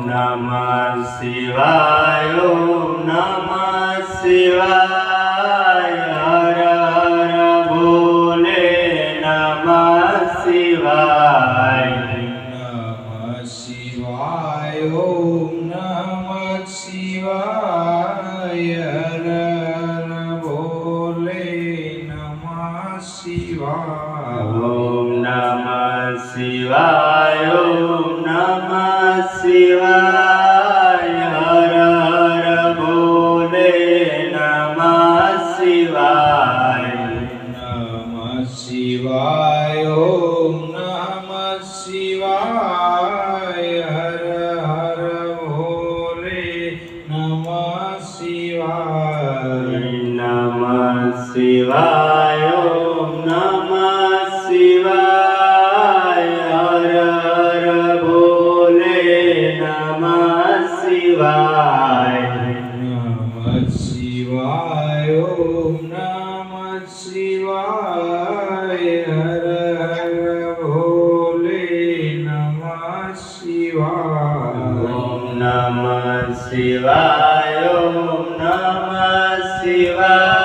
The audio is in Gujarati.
નમઃ શિવાય ઓમ નમઃ શિવાય હર હર ભોલે નમઃ શિવાય નમઃ શિવાય ઓમ નમઃ શિવાય હર હર ભોલે નમઃ શિવાય ઓમ નમઃ શિવાય ઓમ નમઃ શિવાય હર હર ભોલે નમઃ શિવાય નમઃ શિવાય ઓમ નમઃ શિવાય હર હર ભોલે નમઃ શિવાય નમઃ શિવાય ઓમ નમઃ શિવાય હર હર ભોલે નમઃ શિવાય નમઃ શિવાય ઓમ નમઃ શિવાય હર હર ભોલે નમઃ શિવાય ઓમ નમઃ શિવાય ઓમ નમઃ શિવાય